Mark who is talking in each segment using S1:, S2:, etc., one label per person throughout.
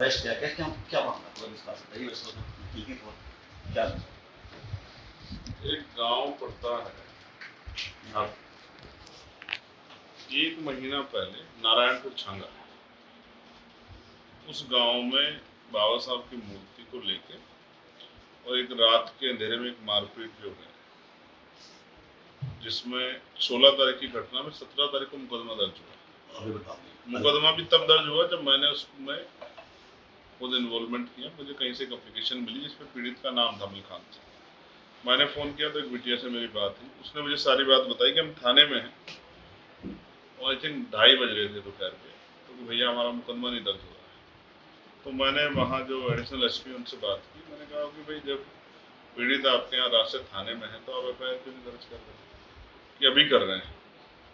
S1: Arrest किया, क्या मामला थोड़ा विस्तार से बताइए। वैसे तो ठीक ही था, क्या
S2: एक गांव पड़ता है
S1: हाँ,
S2: एक महीना पहले नारायणपुर छांगा, उस गांव में बाबा साहब की मूर्ति को लेके और एक रात के अंधेरे में एक मारपीट जो है, जिसमें 16 तारीख की घटना में 17 तारीख को मुकदमा दर्ज हुआ।
S1: अभी बताओ।
S2: मुकदमा भी तब दर्ज हुआ जब मैंने उसमें खुद इन्वॉल्वमेंट किया। मुझे कहीं से एक एप्लीकेशन मिली जिसमें पीड़ित का नाम था मिल खान से। मैंने फ़ोन किया तो एक बिटिया से मेरी बात हुई, उसने मुझे सारी बात बताई कि हम थाने में हैं और आई थिंक 2:30 बज रहे थे दोपहर के, तो भैया हमारा मुकदमा नहीं दर्ज हुआ है। तो मैंने वहाँ जो एडिशनल एसपी उनसे बात की, मैंने कहा कि भाई जब पीड़ित आपके यहाँ रात से थाने में है तो आप एफआईआर क्यों नहीं दर्ज कर रहे कि अभी कर रहे हैं।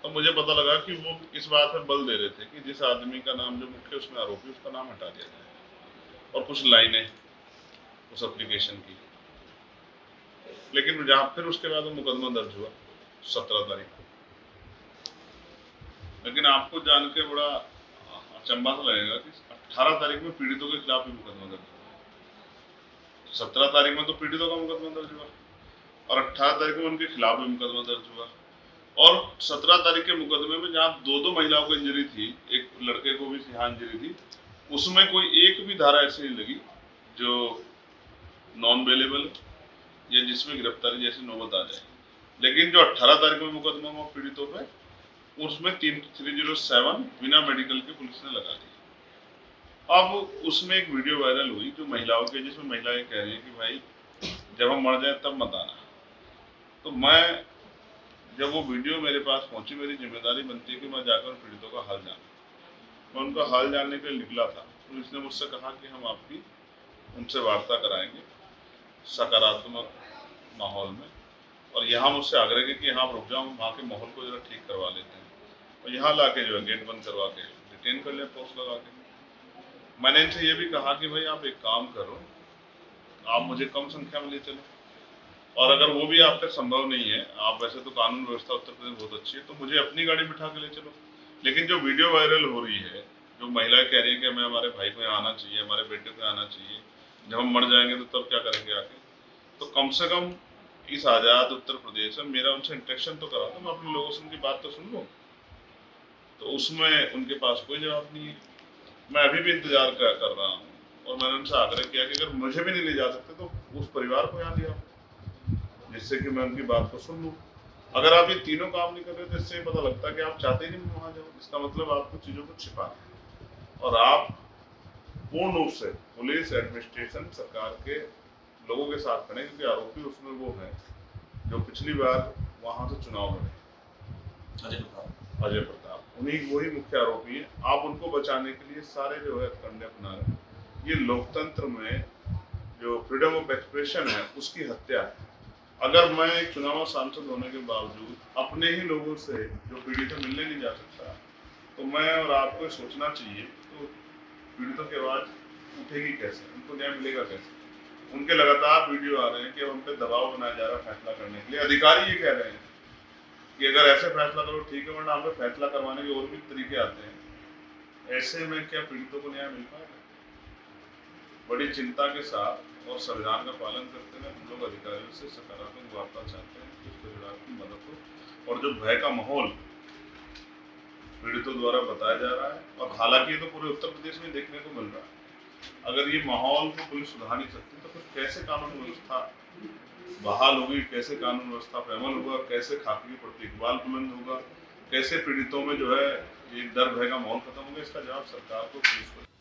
S2: तो मुझे पता लगा कि वो इस बात पर बल दे रहे थे कि जिस आदमी का नाम जो मुख्य उसमें आरोपी, उसका नाम हटा दिया जाए और कुछ लाइनें उस एप्लीकेशन की। लेकिन जहाँ फिर उसके बाद वो मुकदमा दर्ज हुआ 17 तारीख को। लेकिन आपको जान के बड़ा अचंभा सा लगेगा कि 18 तारीख में पीड़ितों के खिलाफ भी मुकदमा दर्ज हुआ। 17 तारीख में तो पीड़ितों का मुकदमा दर्ज हुआ और 18 तारीख में उनके खिलाफ भी मुकदमा दर्ज हुआ। और 17 तारीख के मुकदमे में जहाँ दो महिलाओं को इंजरी थी, एक लड़के को भी यहाँ इंजरी थी, उसमें कोई एक भी धारा ऐसी नहीं लगी जो नॉन बेलेबल या जिसमें गिरफ्तारी जैसी नौबत आ जाए। लेकिन जो 18 तारीख में मुकदमा हुआ पीड़ितों पे, उसमें 307 बिना मेडिकल के पुलिस ने लगा दी। अब उसमें एक वीडियो वायरल हुई जो महिलाओं के, जिसमें महिलाएं कह रही है कि भाई जब हम मर जाए तब मत आना। तो मैं, जब वो वीडियो मेरे पास पहुंची, मेरी जिम्मेदारी बनती है कि मैं जाकर पीड़ितों का हाल जानूं। मैं उनका हाल जानने के लिए निकला था। पुलिस ने मुझसे कहा कि हम आपकी उनसे वार्ता कराएंगे सकारात्मक माहौल में, और यहाँ मुझसे आग्रह किया कि यहाँ रुक जाओ, वहाँ के माहौल को जरा ठीक करवा लेते हैं और यहाँ लाके जो है गेट बंद करवा के डिटेन कर लें पोस्ट लगा के। मैंने इनसे ये भी कहा कि भाई आप एक काम करो, आप मुझे कम संख्या में ले चलो, और अगर वो भी आप तक संभव नहीं है, आप वैसे तो कानून व्यवस्था उत्तर प्रदेश बहुत अच्छी है, तो मुझे अपनी गाड़ी बिठा के ले चलो। लेकिन जो वीडियो वायरल हो रही है, जो महिलाएं कह रही है कि हमें हमारे भाई को यहाँ आना चाहिए, हमारे बेटे को आना चाहिए, जब हम मर जाएंगे तो तब क्या करेंगे आके, तो कम से कम इस आज़ाद उत्तर प्रदेश में मेरा उनसे इंटरेक्शन तो करा दो, मैं अपने लोगों से उनकी बात तो सुन लूँ। तो उसमें उनके पास कोई जवाब नहीं है। मैं अभी भी इंतजार कर रहा हूँ और मैंने उनसे आग्रह किया कि अगर मुझे भी नहीं ले जा सकते तो उस परिवार को यहाँ लिया, जिससे कि मैं उनकी बात को सुन लूँ। अगर आप ये तीनों काम नहीं कर रहे तो इससे पता लगता है कि आप चाहते ही नहीं वहाँ जाओ। इसका मतलब आपको चीज़ों को छिपा है और आप पूर्ण रूप से पुलिस एडमिनिस्ट्रेशन सरकार के लोगों के साथ खड़े, क्योंकि आरोपी उसमें वो है जो पिछली बार वहाँ से चुनाव लड़े, अजय प्रताप, उन्हीं वही मुख्य आरोपी है। आप उनको बचाने के लिए सारे जो है कंडे अपना रहे। ये लोकतंत्र में जो फ्रीडम ऑफ एक्सप्रेशन है उसकी हत्या है। अगर मैं एक चुनाव सांसद होने के बावजूद अपने ही लोगों से जो पीड़ित मिलने नहीं जा सकता, तो मैं और आपको सोचना चाहिए तो पीड़ितों की आवाज उठेगी कैसे, उनको न्याय मिलेगा कैसे। उनके लगातार वीडियो आ रहे हैं कि हम पे दबाव बनाया जा रहा है फैसला करने के लिए। अधिकारी ये कह रहे हैं कि अगर ऐसे फैसला करो ठीक है, वरना हम पे फैसला करवाने के और भी तरीके आते हैं। ऐसे में क्या पीड़ितों को न्याय मिल पाएगा? बड़ी चिंता के साथ और संविधान का पालन करते हुए हम लोग अधिकारियों से सकारात्मक वार्ता चाहते हैं कि उस परिवार की मदद हो। और जो भय का माहौल पीड़ितों द्वारा बताया जा रहा है, और हालांकि ये तो पूरे उत्तर प्रदेश में देखने को मिल रहा है, अगर ये माहौल को पुलिस सुधार नहीं सकती तो फिर कैसे कानून व्यवस्था बहाल होगी, कैसे कानून व्यवस्था पे अमल होगा, कैसे खाकी के प्रति इकबाल बुलंद होगा, कैसे पीड़ितों में जो है ये डर भय का माहौल खत्म होगा। इसका जवाब सरकार को, पुलिस को